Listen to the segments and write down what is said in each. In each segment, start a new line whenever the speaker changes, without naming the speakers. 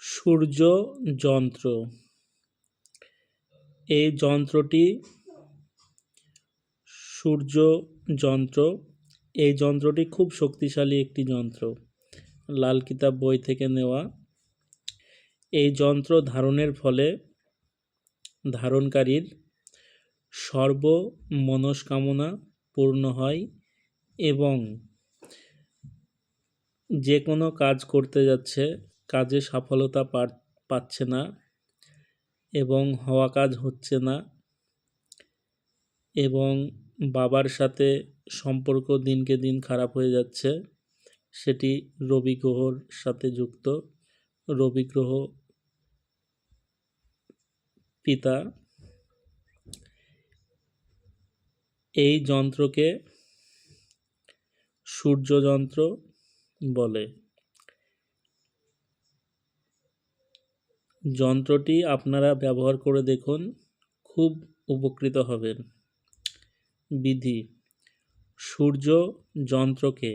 সূর্য যন্ত্র। এই যন্ত্রটি সূর্য যন্ত্র এই যন্ত্রটি খুব শক্তিশালী একটি যন্ত্র। লাল কিতাব বই থেকে নেওয়া। এই যন্ত্র ধারণের ফলে ধারণকারীর সর্ব মনস্কামনা পূর্ণ হয় এবং যে কোনো কাজ করতে যাচ্ছে, কাজে সফলতা পাচ্ছে না এবং হওয়া কাজ হচ্ছে না এবং বাবার সাথে সম্পর্ক দিনকে দিন খারাপ হয়ে যাচ্ছে, সেটি রবি গ্রহর সাথে যুক্ত। রবি গ্রহ পিতা। এই যন্ত্রকে সূর্য যন্ত্র বলে। যন্ত্রটি আপনারা ব্যবহার করে দেখুন, খুব উপকৃত হবেন। বিধি: সূর্য যন্ত্রকে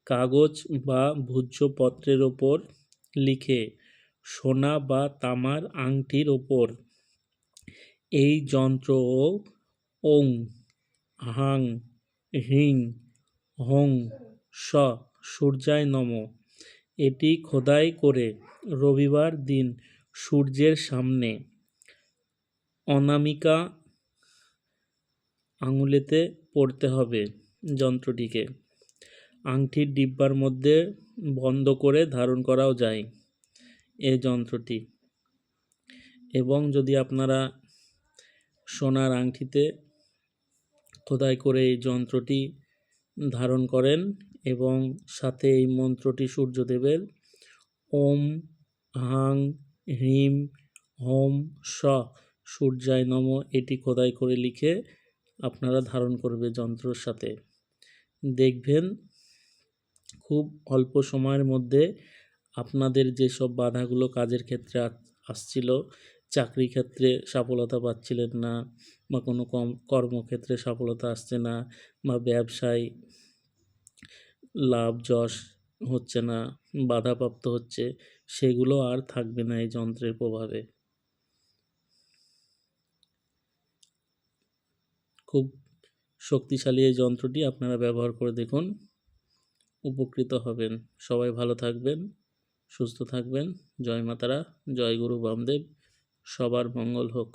কাগজ বা ভূর্জপত্রের ওপর লিখে সোনা বা তামার আংটির ওপর এই যন্ত্র ওং হাং হ্রিং হং স সূর্যায় নমঃ এটি খোদাই করে রবিবার দিন সূর্যের সামনে অনামিকা আঙুলেতে পড়তে হবে। যন্ত্রটিকে আংটির ডিব্বার মধ্যে বন্ধ করে ধারণ করাও যায় এই যন্ত্রটি। এবং যদি আপনারা সোনার আংটিতে খোদাই করে এই যন্ত্রটি ধারণ করেন এবং সাথে এই মন্ত্রটি সূর্যদেবের ওম হাং হ্রিম হোম স সূর্যায় নমঃ এটি খোদাই করে লিখে আপনারা ধারণ করবে যন্ত্রের সাথে, দেখবেন খুব অল্প সময়ের মধ্যে আপনাদের যেসব বাধাগুলো কাজের ক্ষেত্রে আসছিল, চাকরি ক্ষেত্রে সফলতা পাচ্ছিলেন না বা কোনো কর্মক্ষেত্রে সফলতা আসছে না বা ব্যবসায় লাভ যশ হচ্ছে না, বাধাপ্রাপ্ত হচ্ছে, সেগুলো আর থাকবে না এই যন্ত্রের প্রভাবে। খুব শক্তিশালী এই যন্ত্রটি আপনারা ব্যবহার করে দেখুন, উপকৃত হবেন। সবাই ভালো থাকবেন, সুস্থ থাকবেন। জয় মাতারা, জয় গুরু বামদেব। সবার মঙ্গল হোক।